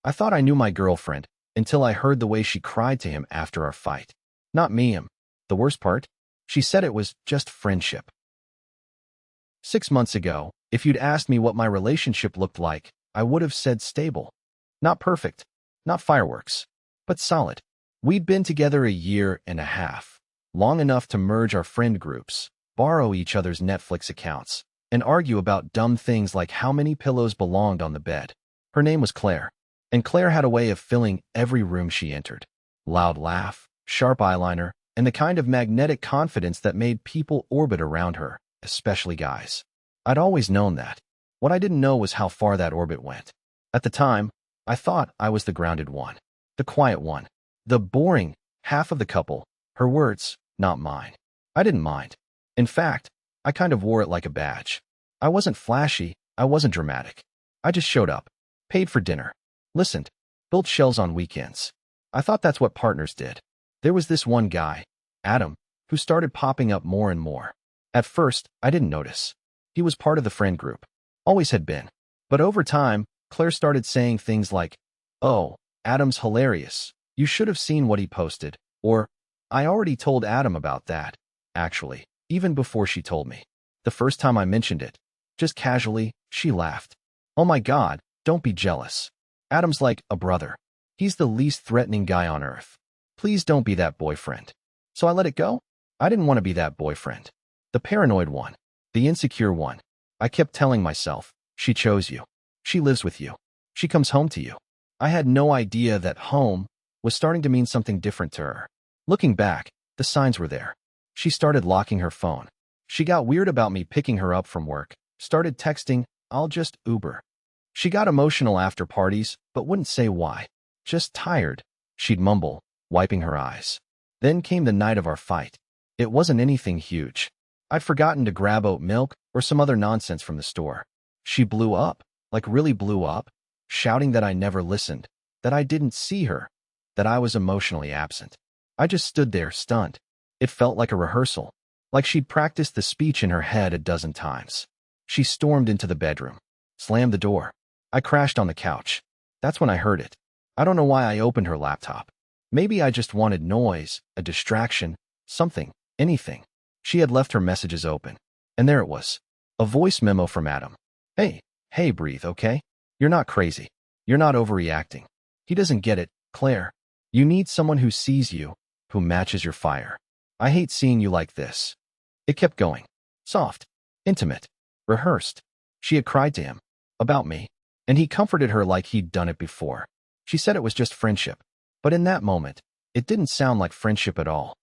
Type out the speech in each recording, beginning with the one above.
I thought I knew my girlfriend until I heard the way she cried to him after our fight. Not me, him. The worst part? She said it was just friendship. 6 months ago, if you'd asked me what my relationship looked like, I would have said stable. Not perfect, not fireworks, but solid. We'd been together a year and a half, long enough to merge our friend groups, borrow each other's Netflix accounts, and argue about dumb things like how many pillows belonged on the bed. Her name was Claire, and Claire had a way of filling every room she entered. Loud laugh, sharp eyeliner, and the kind of magnetic confidence that made people orbit around her, especially guys. I'd always known that. What I didn't know was how far that orbit went. At the time, I thought I was the grounded one, the quiet one, the boring half of the couple. Her words, not mine. I didn't mind. In fact, I kind of wore it like a badge. I wasn't flashy, I wasn't dramatic. I just showed up, paid for dinner, listened, built shells on weekends. I thought that's what partners did. There was this one guy, Adam, who started popping up more and more. At first, I didn't notice. He was part of the friend group. Always had been. But over time, Claire started saying things like, "Oh, Adam's hilarious. You should have seen what he posted." Or, "I already told Adam about that." Actually, even before she told me. The first time I mentioned it, just casually, she laughed. "Oh my God, don't be jealous. Adam's like a brother. He's the least threatening guy on earth. Please don't be that boyfriend." So I let it go. I didn't want to be that boyfriend. The paranoid one. The insecure one. I kept telling myself, she chose you. She lives with you. She comes home to you. I had no idea that home was starting to mean something different to her. Looking back, the signs were there. She started locking her phone. She got weird about me picking her up from work, started texting, "I'll just Uber." She got emotional after parties, but wouldn't say why. "Just tired," she'd mumble, wiping her eyes. Then came the night of our fight. It wasn't anything huge. I'd forgotten to grab oat milk or some other nonsense from the store. She blew up, like really blew up, shouting that I never listened, that I didn't see her, that I was emotionally absent. I just stood there, stunned. It felt like a rehearsal, like she'd practiced the speech in her head a dozen times. She stormed into the bedroom, slammed the door. I crashed on the couch. That's when I heard it. I don't know why I opened her laptop. Maybe I just wanted noise, a distraction, something, anything. She had left her messages open. And there it was. A voice memo from Adam. Hey, breathe, okay? You're not crazy. You're not overreacting. He doesn't get it, Claire. You need someone who sees you, who matches your fire. I hate seeing you like this. It kept going. Soft, intimate, rehearsed. She had cried to him. About me. And he comforted her like he'd done it before. She said it was just friendship. But in that moment, it didn't sound like friendship at all.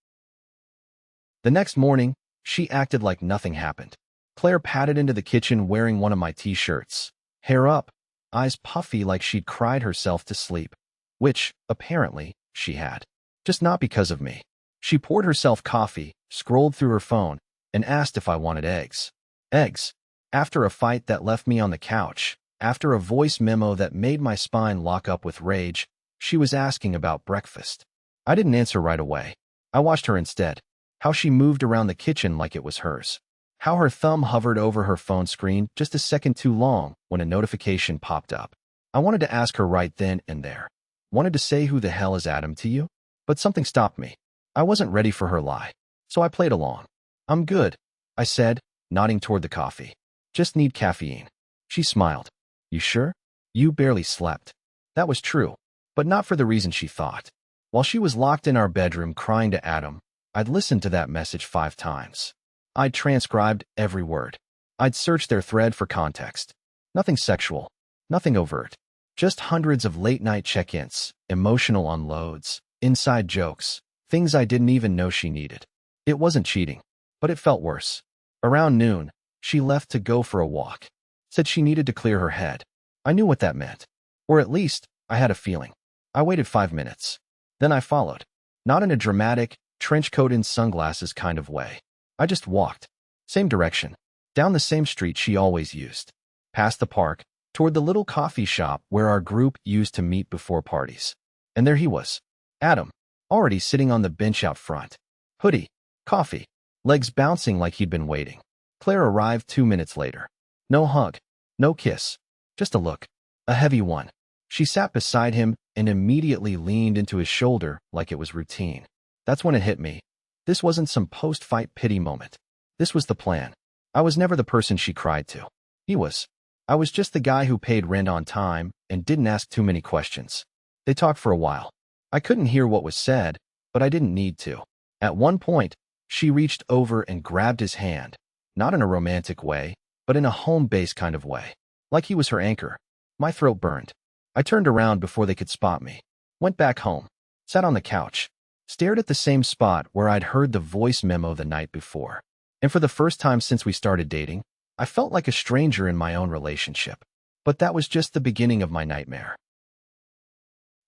The next morning, she acted like nothing happened. Claire padded into the kitchen wearing one of my t-shirts. Hair up, eyes puffy like she'd cried herself to sleep. Which, apparently, she had. Just not because of me. She poured herself coffee, scrolled through her phone, and asked if I wanted eggs. Eggs. After a fight that left me on the couch, after a voice memo that made my spine lock up with rage, she was asking about breakfast. I didn't answer right away. I watched her instead. How she moved around the kitchen like it was hers. How her thumb hovered over her phone screen just a second too long when a notification popped up. I wanted to ask her right then and there. Wanted to say, "Who the hell is Adam to you?" But something stopped me. I wasn't ready for her lie. So I played along. "I'm good," I said, nodding toward the coffee. "Just need caffeine." She smiled. "You sure? You barely slept." That was true, but not for the reason she thought. While she was locked in our bedroom crying to Adam, I'd listened to that message 5 times. I'd transcribed every word. I'd searched their thread for context. Nothing sexual, nothing overt. Just hundreds of late-night check-ins, emotional unloads, inside jokes, things I didn't even know she needed. It wasn't cheating, but it felt worse. Around noon, she left to go for a walk. Said she needed to clear her head. I knew what that meant. Or at least, I had a feeling. I waited 5 minutes. Then I followed. Not in a dramatic, trench coat and sunglasses kind of way. I just walked. Same direction. Down the same street she always used. Past the park, toward the little coffee shop where our group used to meet before parties. And there he was. Adam, already sitting on the bench out front. Hoodie, coffee, legs bouncing like he'd been waiting. Claire arrived 2 minutes later. No hug, no kiss, just a look. A heavy one. She sat beside him and immediately leaned into his shoulder like it was routine. That's when it hit me. This wasn't some post-fight pity moment. This was the plan. I was never the person she cried to. He was. I was just the guy who paid rent on time and didn't ask too many questions. They talked for a while. I couldn't hear what was said, but I didn't need to. At one point, she reached over and grabbed his hand, not in a romantic way, but in a home-based kind of way, like he was her anchor. My throat burned. I turned around before they could spot me, went back home, sat on the couch, stared at the same spot where I'd heard the voice memo the night before. And for the first time since we started dating, I felt like a stranger in my own relationship. But that was just the beginning of my nightmare.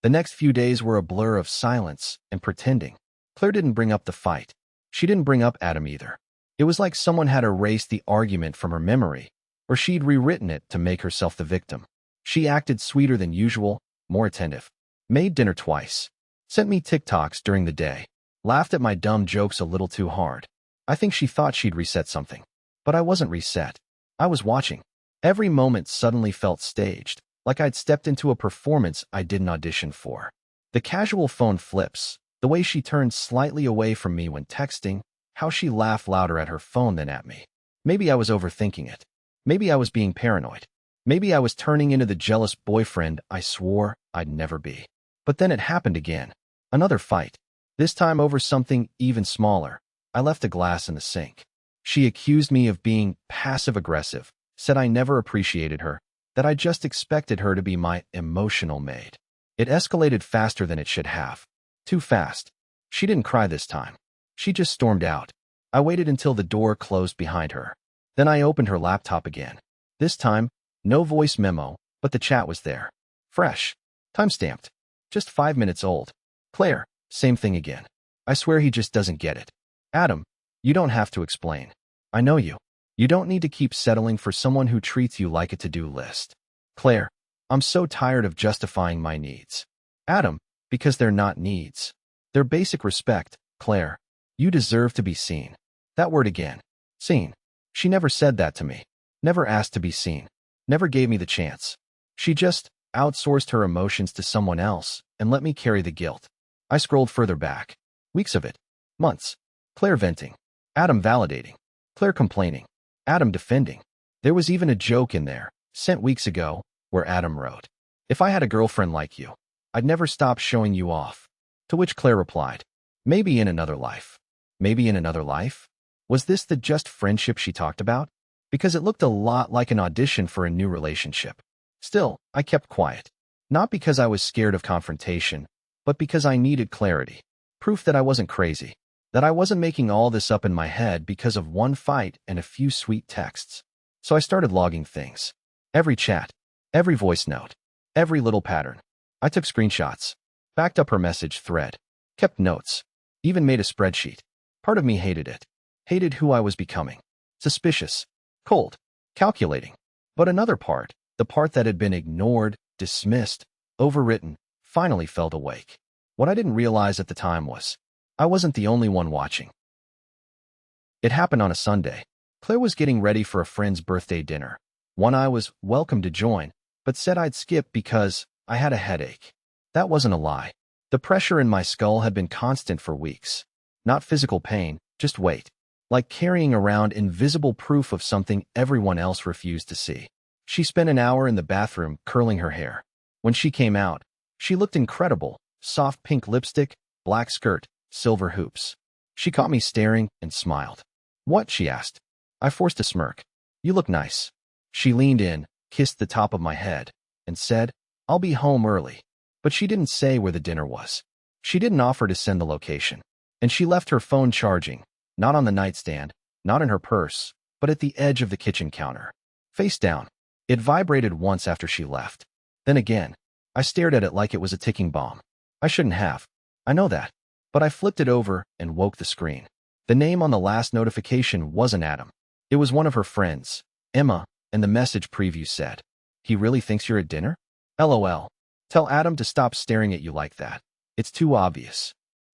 The next few days were a blur of silence and pretending. Claire didn't bring up the fight. She didn't bring up Adam either. It was like someone had erased the argument from her memory, or she'd rewritten it to make herself the victim. She acted sweeter than usual, more attentive, made dinner twice, sent me TikToks during the day, laughed at my dumb jokes a little too hard. I think she thought she'd reset something. But I wasn't reset. I was watching. Every moment suddenly felt staged, like I'd stepped into a performance I didn't audition for. The casual phone flips, the way she turned slightly away from me when texting, how she laughed louder at her phone than at me. Maybe I was overthinking it. Maybe I was being paranoid. Maybe I was turning into the jealous boyfriend I swore I'd never be. But then it happened again. Another fight. This time over something even smaller. I left a glass in the sink. She accused me of being passive-aggressive, said I never appreciated her, that I just expected her to be my emotional maid. It escalated faster than it should have. Too fast. She didn't cry this time. She just stormed out. I waited until the door closed behind her. Then I opened her laptop again. This time, no voice memo, but the chat was there. Fresh. Time-stamped. Just 5 minutes old. Claire, same thing again. I swear he just doesn't get it. Adam, you don't have to explain. I know you. You don't need to keep settling for someone who treats you like a to-do list. Claire, I'm so tired of justifying my needs. Adam, because they're not needs. They're basic respect. Claire, you deserve to be seen. That word again. Seen. She never said that to me. Never asked to be seen. Never gave me the chance. She just outsourced her emotions to someone else and let me carry the guilt. I scrolled further back. Weeks of it. Months. Claire venting. Adam validating. Claire complaining. Adam defending. There was even a joke in there, sent weeks ago, where Adam wrote, "If I had a girlfriend like you, I'd never stop showing you off." To which Claire replied, "Maybe in another life." Maybe in another life? Was this the just friendship she talked about? Because it looked a lot like an audition for a new relationship. Still, I kept quiet. Not because I was scared of confrontation, but because I needed clarity. Proof that I wasn't crazy. That I wasn't making all this up in my head because of one fight and a few sweet texts. So I started logging things. Every chat, every voice note, every little pattern. I took screenshots, backed up her message thread, kept notes, even made a spreadsheet. Part of me hated it. Hated who I was becoming. Suspicious, cold, calculating. But another part, the part that had been ignored, dismissed, overwritten, finally felt awake. What I didn't realize at the time was, I wasn't the only one watching. It happened on a Sunday. Claire was getting ready for a friend's birthday dinner. One I was welcome to join, but said I'd skip because I had a headache. That wasn't a lie. The pressure in my skull had been constant for weeks. Not physical pain, just weight. Like carrying around invisible proof of something everyone else refused to see. She spent an hour in the bathroom curling her hair. When she came out, she looked incredible. Soft pink lipstick, black skirt, silver hoops. She caught me staring and smiled. "What?" she asked. I forced a smirk. "You look nice." She leaned in, kissed the top of my head, and said, "I'll be home early." But she didn't say where the dinner was. She didn't offer to send the location. And she left her phone charging, not on the nightstand, not in her purse, but at the edge of the kitchen counter. Face down. It vibrated once after she left. Then again. I stared at it like it was a ticking bomb. I shouldn't have. I know that. But I flipped it over and woke the screen. The name on the last notification wasn't Adam. It was one of her friends, Emma, and the message preview said, "He really thinks you're at dinner? LOL. Tell Adam to stop staring at you like that. It's too obvious."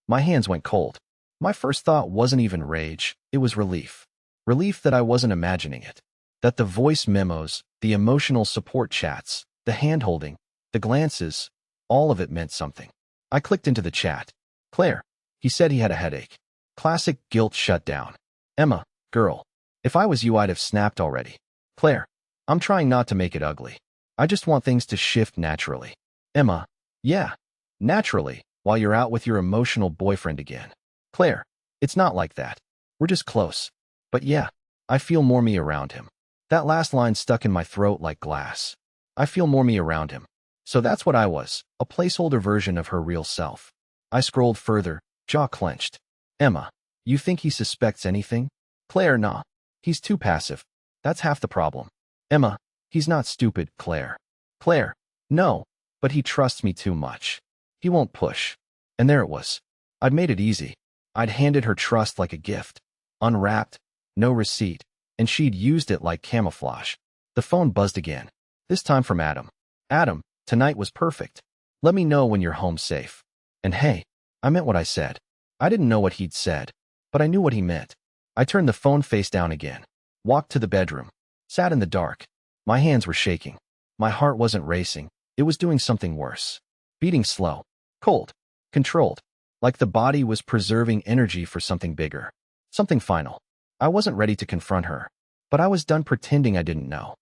My hands went cold. My first thought wasn't even rage, it was relief. Relief that I wasn't imagining it. That the voice memos, the emotional support chats, the hand-holding, The glances, all of it meant something. I clicked into the chat. Claire. He said he had a headache. Classic guilt shutdown. Emma, girl. If I was you, I'd have snapped already. Claire. I'm trying not to make it ugly. I just want things to shift naturally. Emma. Yeah. Naturally, while you're out with your emotional boyfriend again. Claire. It's not like that. We're just close. But yeah, I feel more me around him. That last line stuck in my throat like glass. I feel more me around him. So that's what I was, a placeholder version of her real self. I scrolled further, jaw clenched. Emma, you think he suspects anything? Claire, nah. He's too passive. That's half the problem. Emma, he's not stupid, Claire. Claire, no, but he trusts me too much. He won't push. And there it was. I'd made it easy. I'd handed her trust like a gift. Unwrapped, no receipt, and she'd used it like camouflage. The phone buzzed again. This time from Adam. Adam, tonight was perfect. Let me know when you're home safe. And hey, I meant what I said. I didn't know what he'd said, but I knew what he meant. I turned the phone face down again, walked to the bedroom, sat in the dark. My hands were shaking. My heart wasn't racing. It was doing something worse. Beating slow, cold, controlled, like the body was preserving energy for something bigger, something final. I wasn't ready to confront her, but I was done pretending I didn't know.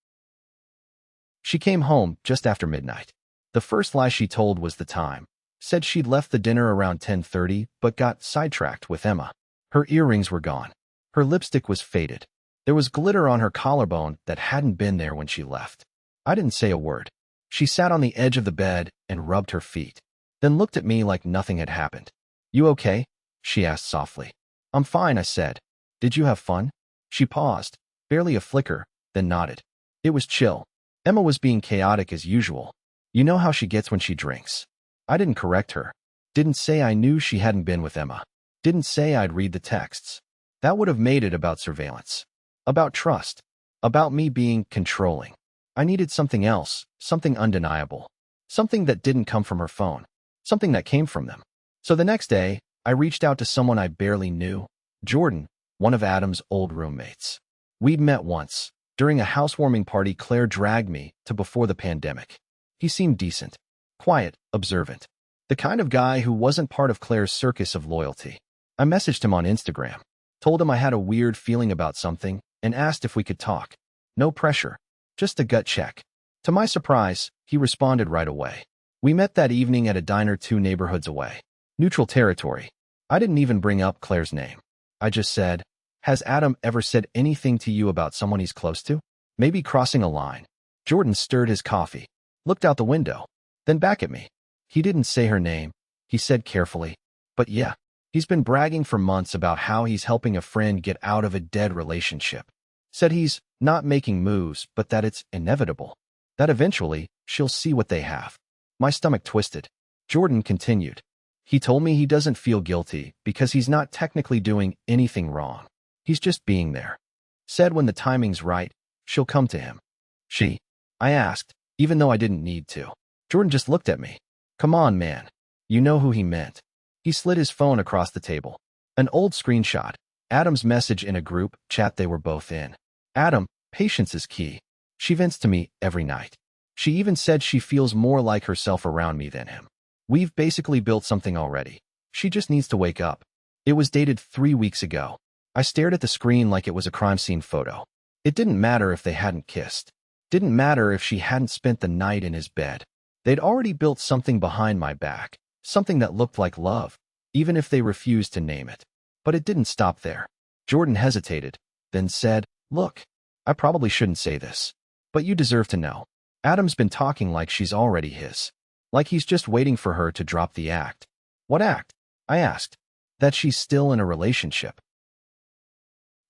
She came home just after midnight. The first lie she told was the time. Said she'd left the dinner around 10:30, but got sidetracked with Emma. Her earrings were gone. Her lipstick was faded. There was glitter on her collarbone that hadn't been there when she left. I didn't say a word. She sat on the edge of the bed and rubbed her feet, then looked at me like nothing had happened. You okay? She asked softly. I'm fine, I said. Did you have fun? She paused, barely a flicker, then nodded. It was chill. Emma was being chaotic as usual. You know how she gets when she drinks. I didn't correct her. Didn't say I knew she hadn't been with Emma. Didn't say I'd read the texts. That would have made it about surveillance. About trust. About me being controlling. I needed something else, something undeniable. Something that didn't come from her phone. Something that came from them. So the next day, I reached out to someone I barely knew. Jordan, one of Adam's old roommates. We'd met once. During a housewarming party Claire dragged me to before the pandemic. He seemed decent. Quiet, observant. The kind of guy who wasn't part of Claire's circus of loyalty. I messaged him on Instagram. Told him I had a weird feeling about something and asked if we could talk. No pressure. Just a gut check. To my surprise, he responded right away. We met that evening at a diner 2 neighborhoods away. Neutral territory. I didn't even bring up Claire's name. I just said, has Adam ever said anything to you about someone he's close to? Maybe crossing a line. Jordan stirred his coffee, looked out the window, then back at me. He didn't say her name. He said carefully, but yeah, he's been bragging for months about how he's helping a friend get out of a dead relationship. Said he's not making moves, but that it's inevitable. That eventually, she'll see what they have. My stomach twisted. Jordan continued. He told me he doesn't feel guilty because he's not technically doing anything wrong. He's just being there. Said when the timing's right, she'll come to him. She? I asked, even though I didn't need to. Jordan just looked at me. Come on, man. You know who he meant. He slid his phone across the table. An old screenshot. Adam's message in a group chat they were both in. Adam, patience is key. She vents to me every night. She even said she feels more like herself around me than him. We've basically built something already. She just needs to wake up. It was dated 3 weeks ago. I stared at the screen like it was a crime scene photo. It didn't matter if they hadn't kissed. Didn't matter if she hadn't spent the night in his bed. They'd already built something behind my back, something that looked like love, even if they refused to name it. But it didn't stop there. Jordan hesitated, then said, look, I probably shouldn't say this, but you deserve to know. Adam's been talking like she's already his. Like he's just waiting for her to drop the act. What act? I asked. That she's still in a relationship.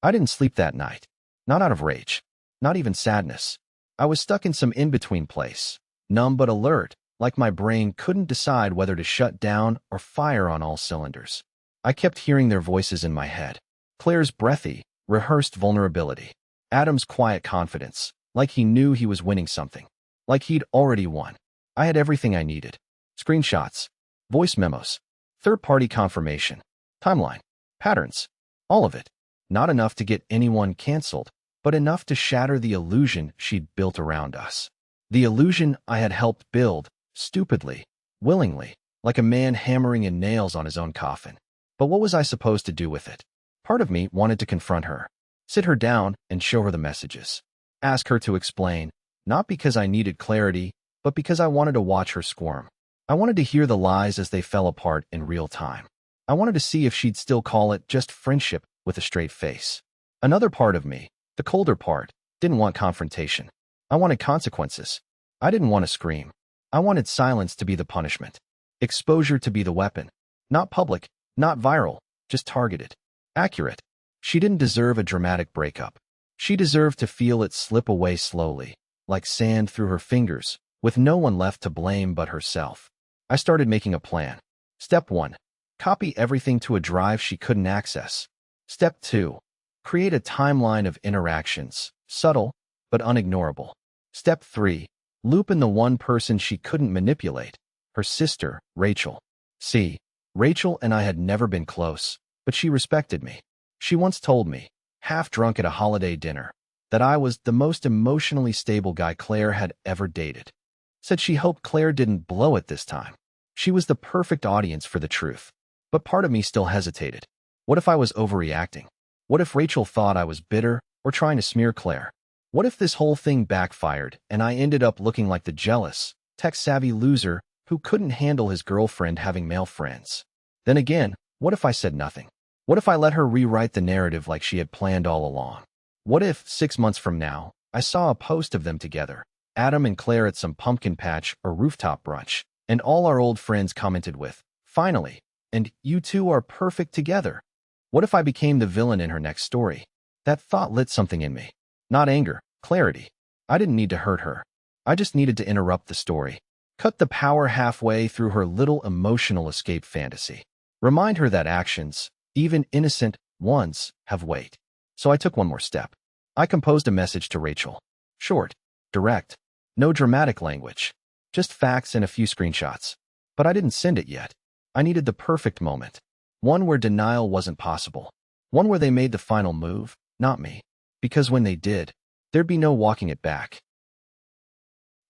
I didn't sleep that night. Not out of rage. Not even sadness. I was stuck in some in-between place. Numb but alert, like my brain couldn't decide whether to shut down or fire on all cylinders. I kept hearing their voices in my head. Claire's breathy, rehearsed vulnerability. Adam's quiet confidence, like he knew he was winning something. Like he'd already won. I had everything I needed. Screenshots, voice memos, third-party confirmation, timeline, patterns, all of it. Not enough to get anyone canceled, but enough to shatter the illusion she'd built around us. The illusion I had helped build Stupidly. Willingly. Like a man hammering in nails on his own coffin. But what was I supposed to do with it? Part of me wanted to confront her. Sit her down and show her the messages. Ask her to explain. Not because I needed clarity, but because I wanted to watch her squirm. I wanted to hear the lies as they fell apart in real time. I wanted to see if she'd still call it just friendship with a straight face. Another part of me, the colder part, didn't want confrontation. I wanted consequences. I didn't want to scream. I wanted silence to be the punishment. Exposure to be the weapon. Not public, not viral, just targeted. Accurate. She didn't deserve a dramatic breakup. She deserved to feel it slip away slowly, like sand through her fingers, with no one left to blame but herself. I started making a plan. Step 1. Copy everything to a drive she couldn't access. Step 2. Create a timeline of interactions, subtle but unignorable. Step 3. Loop in the one person she couldn't manipulate, her sister, Rachel. See, Rachel and I had never been close, but she respected me. She once told me, half drunk at a holiday dinner, that I was the most emotionally stable guy Claire had ever dated. Said she hoped Claire didn't blow it this time. She was the perfect audience for the truth. But part of me still hesitated. What if I was overreacting? What if Rachel thought I was bitter or trying to smear Claire? What if this whole thing backfired and I ended up looking like the jealous, tech-savvy loser who couldn't handle his girlfriend having male friends? Then again, what if I said nothing? What if I let her rewrite the narrative like she had planned all along? What if, 6 months from now, I saw a post of them together, Adam and Claire at some pumpkin patch or rooftop brunch, and all our old friends commented with, "Finally, and you two are perfect together"? What if I became the villain in her next story? That thought lit something in me. Not anger, clarity. I didn't need to hurt her. I just needed to interrupt the story. Cut the power halfway through her little emotional escape fantasy. Remind her that actions, even innocent ones, have weight. So I took one more step. I composed a message to Rachel. Short, direct, no dramatic language. Just facts and a few screenshots. But I didn't send it yet. I needed the perfect moment. One where denial wasn't possible. One where they made the final move, not me. Because when they did, there'd be no walking it back.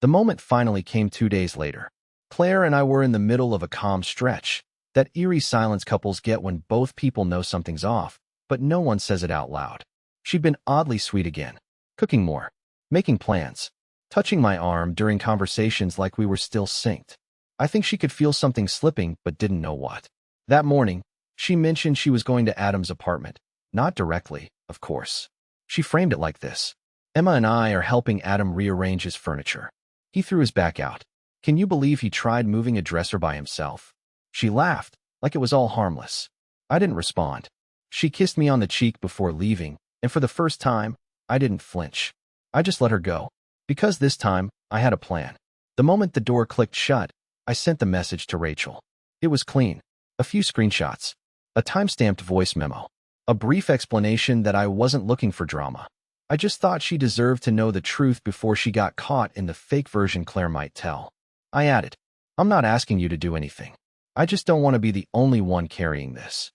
The moment finally came 2 days later. Claire and I were in the middle of a calm stretch. That eerie silence couples get when both people know something's off, but no one says it out loud. She'd been oddly sweet again. Cooking more. Making plans. Touching my arm during conversations like we were still synced. I think she could feel something slipping but didn't know what. That morning, she mentioned she was going to Adam's apartment. Not directly, of course. She framed it like this. Emma and I are helping Adam rearrange his furniture. He threw his back out. Can you believe he tried moving a dresser by himself? She laughed, like it was all harmless. I didn't respond. She kissed me on the cheek before leaving, and for the first time, I didn't flinch. I just let her go. Because this time, I had a plan. The moment the door clicked shut, I sent the message to Rachel. It was clean. A few screenshots. A time-stamped voice memo. A brief explanation that I wasn't looking for drama. I just thought she deserved to know the truth before she got caught in the fake version Claire might tell. I added, I'm not asking you to do anything. I just don't want to be the only one carrying this.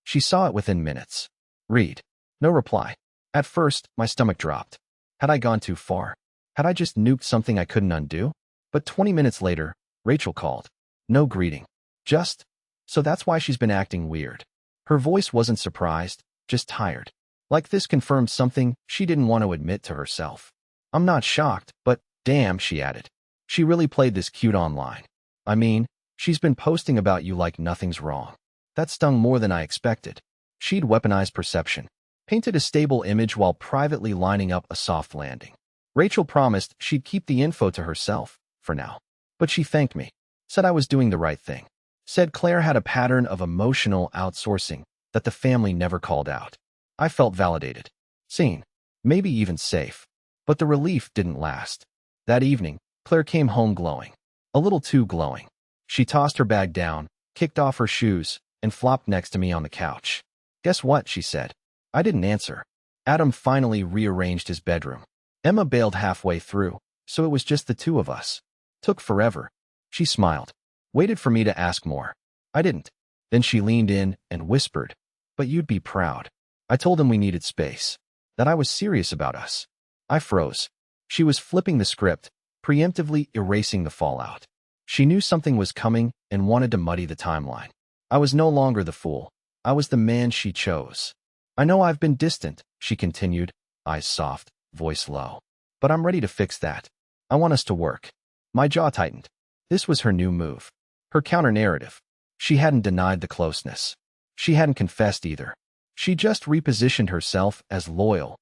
She saw it within minutes. Read. No reply. At first, my stomach dropped. Had I gone too far? Had I just nuked something I couldn't undo? But 20 minutes later, Rachel called. No greeting. Just, so that's why she's been acting weird. Her voice wasn't surprised, just tired. Like this confirmed something she didn't want to admit to herself. I'm not shocked, but damn, she added. She really played this cute online. I mean, she's been posting about you like nothing's wrong. That stung more than I expected. She'd weaponized perception. Painted a stable image while privately lining up a soft landing. Rachel promised she'd keep the info to herself, for now. But she thanked me. Said I was doing the right thing. Said Claire had a pattern of emotional outsourcing that the family never called out. I felt validated. Seen. Maybe even safe. But the relief didn't last. That evening, Claire came home glowing. A little too glowing. She tossed her bag down, kicked off her shoes, and flopped next to me on the couch. Guess what? She said. I didn't answer. Adam finally rearranged his bedroom. Emma bailed halfway through, so it was just the two of us. Took forever. She smiled. Waited for me to ask more. I didn't. Then she leaned in and whispered, but you'd be proud. I told him we needed space. That I was serious about us. I froze. She was flipping the script, preemptively erasing the fallout. She knew something was coming and wanted to muddy the timeline. I was no longer the fool. I was the man she chose. I know I've been distant, she continued, eyes soft, voice low. But I'm ready to fix that. I want us to work. My jaw tightened. This was her new move. Her counter-narrative. She hadn't denied the closeness. She hadn't confessed either. She just repositioned herself as loyal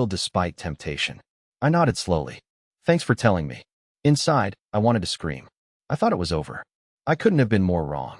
despite temptation. I nodded slowly. Thanks for telling me. Inside, I wanted to scream. I thought it was over. I couldn't have been more wrong.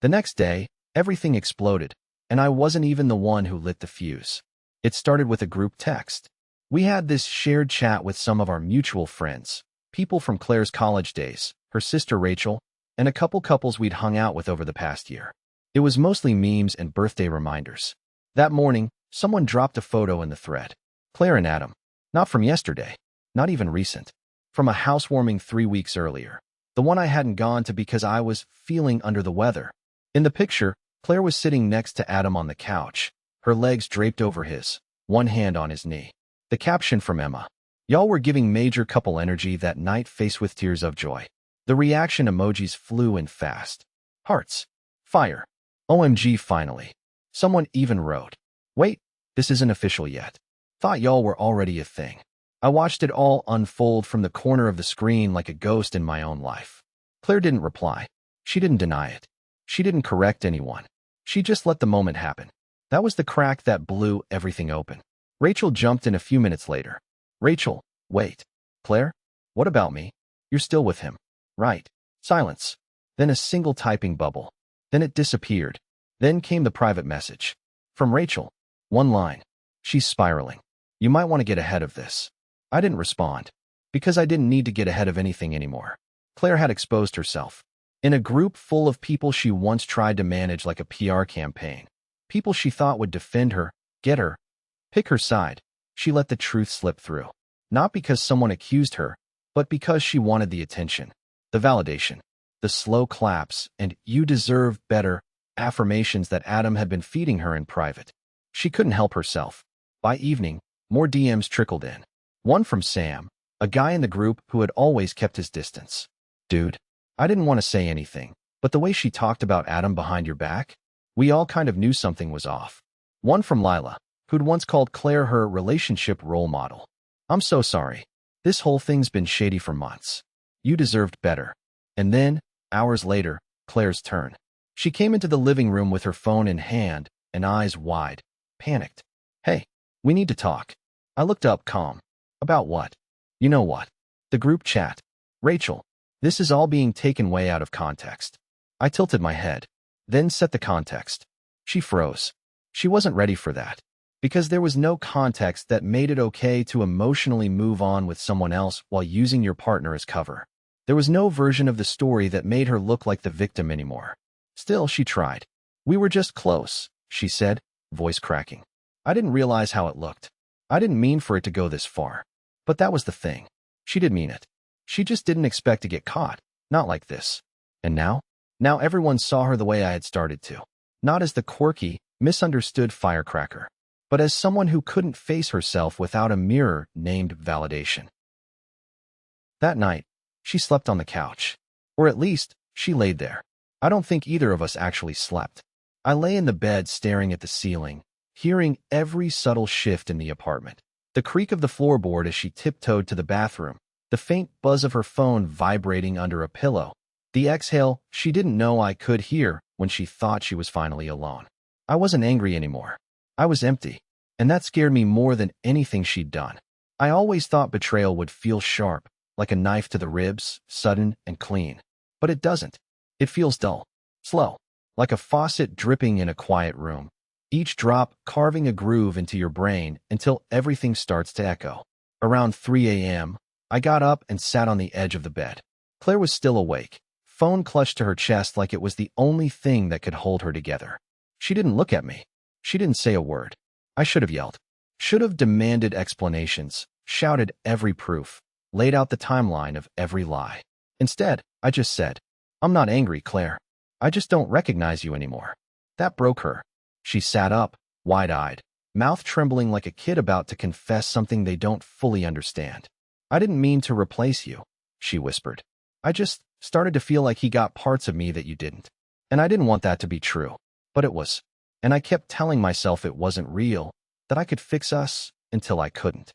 The next day, everything exploded, and I wasn't even the one who lit the fuse. It started with a group text. We had this shared chat with some of our mutual friends, people from Claire's college days, her sister Rachel, and a couple couples we'd hung out with over the past year. It was mostly memes and birthday reminders. That morning, someone dropped a photo in the thread. Claire and Adam. Not from yesterday. Not even recent. From a housewarming 3 weeks earlier. The one I hadn't gone to because I was feeling under the weather. In the picture, Claire was sitting next to Adam on the couch, her legs draped over his, one hand on his knee. The caption from Emma. Y'all were giving major couple energy that night, face with tears of joy. The reaction emojis flew in fast. Hearts. Fire. OMG finally. Someone even wrote, wait, this isn't official yet. Thought y'all were already a thing. I watched it all unfold from the corner of the screen like a ghost in my own life. Claire didn't reply. She didn't deny it. She didn't correct anyone. She just let the moment happen. That was the crack that blew everything open. Rachel jumped in a few minutes later. Rachel, wait. Claire? What about me? You're still with him. Right. Silence. Then a single typing bubble. Then it disappeared. Then came the private message. From Rachel. One line. She's spiraling. You might want to get ahead of this. I didn't respond. Because I didn't need to get ahead of anything anymore. Claire had exposed herself. In a group full of people she once tried to manage like a PR campaign. People she thought would defend her, get her, pick her side. She let the truth slip through. Not because someone accused her, but because she wanted the attention, the validation, the slow claps, and "you deserve better" affirmations that Adam had been feeding her in private. She couldn't help herself. By evening, more DMs trickled in. One from Sam, a guy in the group who had always kept his distance. Dude, I didn't want to say anything, but the way she talked about Adam behind your back, we all kind of knew something was off. One from Lila, who'd once called Claire her relationship role model. I'm so sorry. This whole thing's been shady for months. You deserved better. And then, hours later, Claire's turn. She came into the living room with her phone in hand and eyes wide, panicked. Hey, we need to talk. I looked up, calm. About what? You know what? The group chat. Rachel, this is all being taken way out of context. I tilted my head, then set the context. She froze. She wasn't ready for that. Because there was no context that made it okay to emotionally move on with someone else while using your partner as cover. There was no version of the story that made her look like the victim anymore. Still, she tried. We were just close, she said, voice cracking. I didn't realize how it looked. I didn't mean for it to go this far. But that was the thing. She did mean it. She just didn't expect to get caught. Not like this. And now? Now everyone saw her the way I had started to. Not as the quirky, misunderstood firecracker, but as someone who couldn't face herself without a mirror named validation. That night, she slept on the couch. Or at least, she laid there. I don't think either of us actually slept. I lay in the bed staring at the ceiling, hearing every subtle shift in the apartment. The creak of the floorboard as she tiptoed to the bathroom, the faint buzz of her phone vibrating under a pillow, the exhale she didn't know I could hear when she thought she was finally alone. I wasn't angry anymore. I was empty, and that scared me more than anything she'd done. I always thought betrayal would feel sharp, like a knife to the ribs, sudden and clean. But it doesn't. It feels dull, slow, like a faucet dripping in a quiet room. Each drop carving a groove into your brain until everything starts to echo. Around 3 a.m., I got up and sat on the edge of the bed. Claire was still awake, phone clutched to her chest like it was the only thing that could hold her together. She didn't look at me. She didn't say a word. I should have yelled. Should have demanded explanations, shouted every proof, laid out the timeline of every lie. Instead, I just said, I'm not angry, Claire. I just don't recognize you anymore. That broke her. She sat up, wide-eyed, mouth trembling like a kid about to confess something they don't fully understand. I didn't mean to replace you, she whispered. I just started to feel like he got parts of me that you didn't. And I didn't want that to be true. But it was. And I kept telling myself it wasn't real, that I could fix us until I couldn't.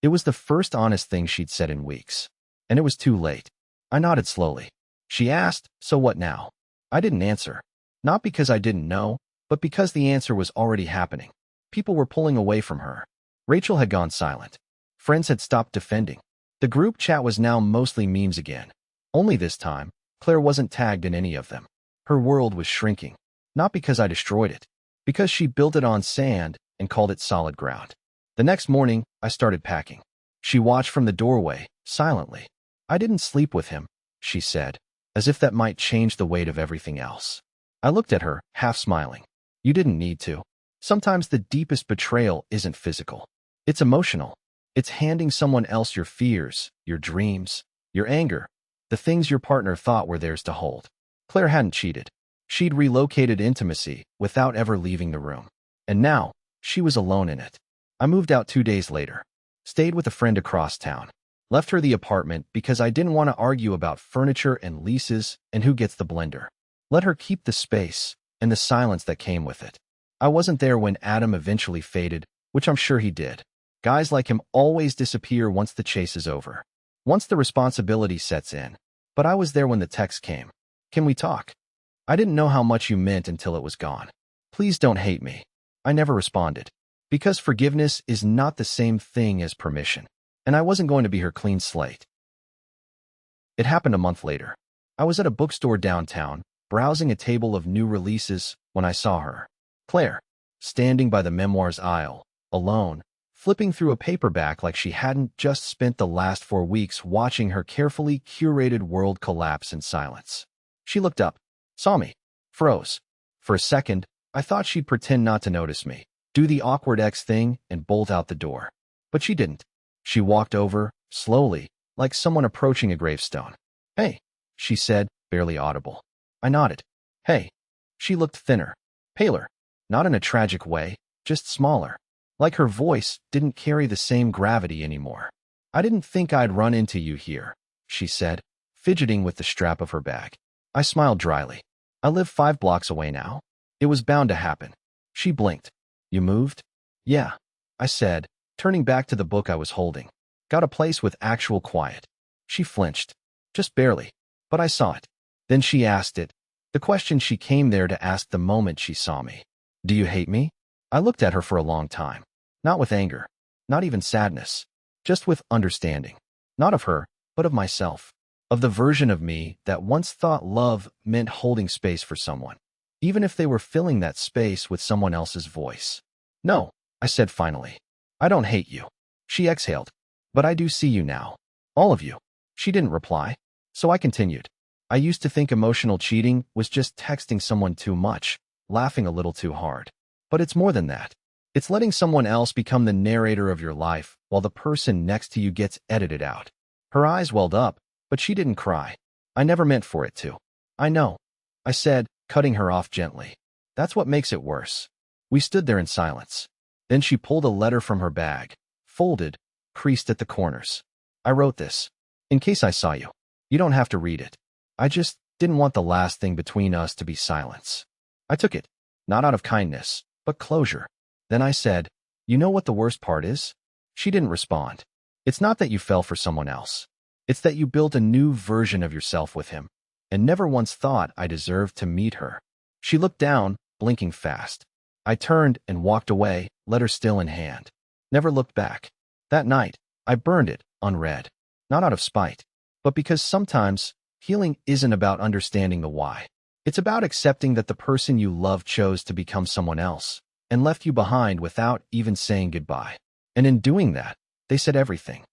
It was the first honest thing she'd said in weeks. And it was too late. I nodded slowly. She asked, "So what now?" I didn't answer. Not because I didn't know, but because the answer was already happening. People were pulling away from her. Rachel had gone silent. Friends had stopped defending. The group chat was now mostly memes again. Only this time, Claire wasn't tagged in any of them. Her world was shrinking. Not because I destroyed it. Because she built it on sand and called it solid ground. The next morning, I started packing. She watched from the doorway, silently. "I didn't sleep with him," she said, as if that might change the weight of everything else. I looked at her, half smiling. "You didn't need to. Sometimes the deepest betrayal isn't physical. It's emotional. It's handing someone else your fears, your dreams, your anger, the things your partner thought were theirs to hold." Claire hadn't cheated. She'd relocated intimacy without ever leaving the room. And now, she was alone in it. I moved out 2 days later. Stayed with a friend across town. Left her the apartment because I didn't want to argue about furniture and leases and who gets the blender. Let her keep the space and the silence that came with it. I wasn't there when Adam eventually faded, which I'm sure he did. Guys like him always disappear once the chase is over. Once the responsibility sets in. But I was there when the text came. "Can we talk? I didn't know how much you meant until it was gone. Please don't hate me." I never responded. Because forgiveness is not the same thing as permission. And I wasn't going to be her clean slate. It happened a month later. I was at a bookstore downtown, browsing a table of new releases, when I saw her. Claire, standing by the memoirs aisle, alone, flipping through a paperback like she hadn't just spent the last 4 weeks watching her carefully curated world collapse in silence. She looked up, saw me, froze. For a second, I thought she'd pretend not to notice me, do the awkward X thing, and bolt out the door. But she didn't. She walked over, slowly, like someone approaching a gravestone. "Hey," she said, barely audible. I nodded. "Hey." She looked thinner, paler, not in a tragic way, just smaller. Like her voice didn't carry the same gravity anymore. "I didn't think I'd run into you here," she said, fidgeting with the strap of her bag. I smiled dryly. "I live 5 blocks away now. It was bound to happen." She blinked. "You moved?" "Yeah," I said, turning back to the book I was holding. "Got a place with actual quiet." She flinched. Just barely. But I saw it. Then she asked it, the question she came there to ask the moment she saw me. "Do you hate me?" I looked at her for a long time. Not with anger. Not even sadness. Just with understanding. Not of her, but of myself. Of the version of me that once thought love meant holding space for someone. Even if they were filling that space with someone else's voice. "No," I said finally. "I don't hate you." She exhaled. "But I do see you now. All of you." She didn't reply. So I continued. "I used to think emotional cheating was just texting someone too much, laughing a little too hard. But it's more than that. It's letting someone else become the narrator of your life while the person next to you gets edited out." Her eyes welled up, but she didn't cry. "I never meant for it to." "I know," I said, cutting her off gently. "That's what makes it worse." We stood there in silence. Then she pulled a letter from her bag, folded, creased at the corners. "I wrote this. In case I saw you. You don't have to read it. I just didn't want the last thing between us to be silence." I took it, not out of kindness, but closure. Then I said, "You know what the worst part is?" She didn't respond. "It's not that you fell for someone else. It's that you built a new version of yourself with him, and never once thought I deserved to meet her." She looked down, blinking fast. I turned and walked away, letter still in hand. Never looked back. That night, I burned it, unread. Not out of spite, but because sometimes healing isn't about understanding the why. It's about accepting that the person you love chose to become someone else and left you behind without even saying goodbye. And in doing that, they said everything.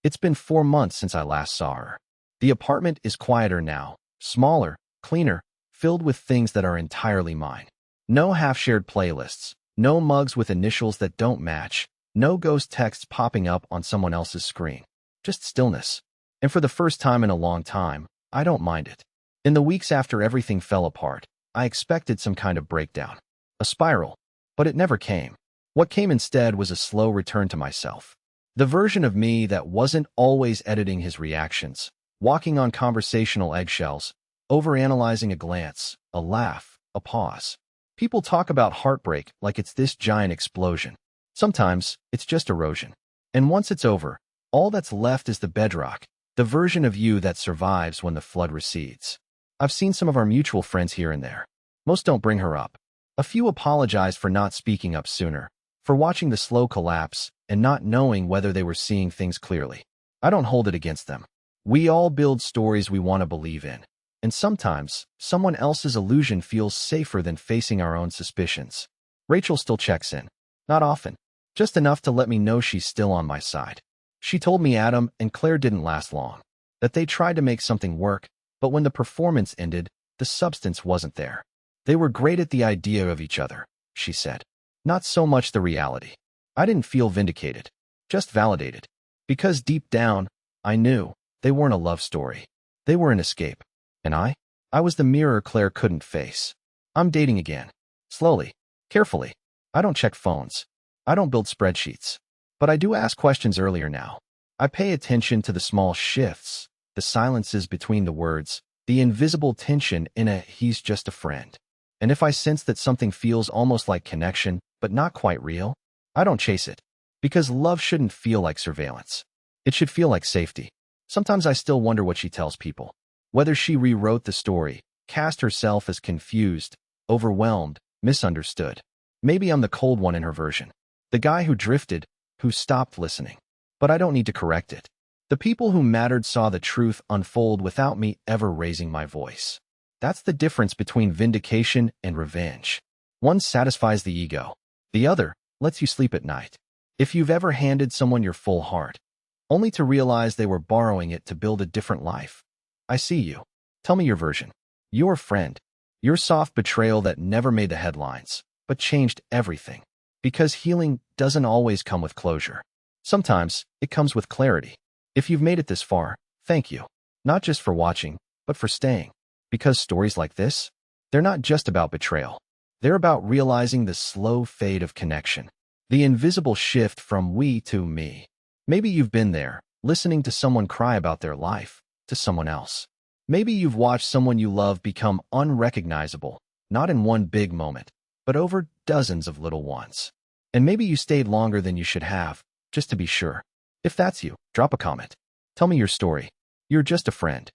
It's been 4 months since I last saw her. The apartment is quieter now, smaller, cleaner, filled with things that are entirely mine. No half-shared playlists, no mugs with initials that don't match, no ghost texts popping up on someone else's screen. Just stillness. And for the first time in a long time, I don't mind it. In the weeks after everything fell apart, I expected some kind of breakdown. A spiral. But it never came. What came instead was a slow return to myself. The version of me that wasn't always editing his reactions, walking on conversational eggshells, overanalyzing a glance, a laugh, a pause. People talk about heartbreak like it's this giant explosion. Sometimes, it's just erosion. And once it's over, all that's left is the bedrock, the version of you that survives when the flood recedes. I've seen some of our mutual friends here and there. Most don't bring her up. A few apologize for not speaking up sooner, for watching the slow collapse and not knowing whether they were seeing things clearly. I don't hold it against them. We all build stories we want to believe in. And sometimes, someone else's illusion feels safer than facing our own suspicions. Rachel still checks in. Not often. Just enough to let me know she's still on my side. She told me Adam and Claire didn't last long, that they tried to make something work, but when the performance ended, the substance wasn't there. They were great at the idea of each other, she said. Not so much the reality. I didn't feel vindicated, just validated. Because deep down, I knew they weren't a love story. They were an escape. And I was the mirror Claire couldn't face. I'm dating again. Slowly. Carefully. I don't check phones. I don't build spreadsheets. But I do ask questions earlier now. I pay attention to the small shifts, the silences between the words, the invisible tension in a "he's just a friend." And if I sense that something feels almost like connection, but not quite real, I don't chase it. Because love shouldn't feel like surveillance. It should feel like safety. Sometimes I still wonder what she tells people. Whether she rewrote the story, cast herself as confused, overwhelmed, misunderstood. Maybe I'm the cold one in her version. The guy who drifted, who stopped listening. But I don't need to correct it. The people who mattered saw the truth unfold without me ever raising my voice. That's the difference between vindication and revenge. One satisfies the ego. The other lets you sleep at night. If you've ever handed someone your full heart, only to realize they were borrowing it to build a different life, I see you. Tell me your version. Your friend. Your soft betrayal that never made the headlines, but changed everything. Because healing doesn't always come with closure. Sometimes, it comes with clarity. If you've made it this far, thank you. Not just for watching, but for staying. Because stories like this, they're not just about betrayal. They're about realizing the slow fade of connection. The invisible shift from we to me. Maybe you've been there, listening to someone cry about their life, to someone else. Maybe you've watched someone you love become unrecognizable, not in one big moment, but over dozens of little ones. And maybe you stayed longer than you should have, just to be sure. If that's you, drop a comment. Tell me your story. You're just a friend.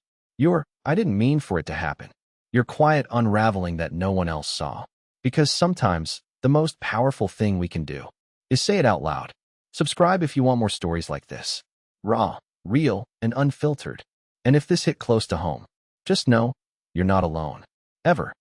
I didn't mean for it to happen. Your quiet unraveling that no one else saw. Because sometimes, the most powerful thing we can do is say it out loud. Subscribe if you want more stories like this. Raw, real, and unfiltered. And if this hit close to home, just know, you're not alone. Ever.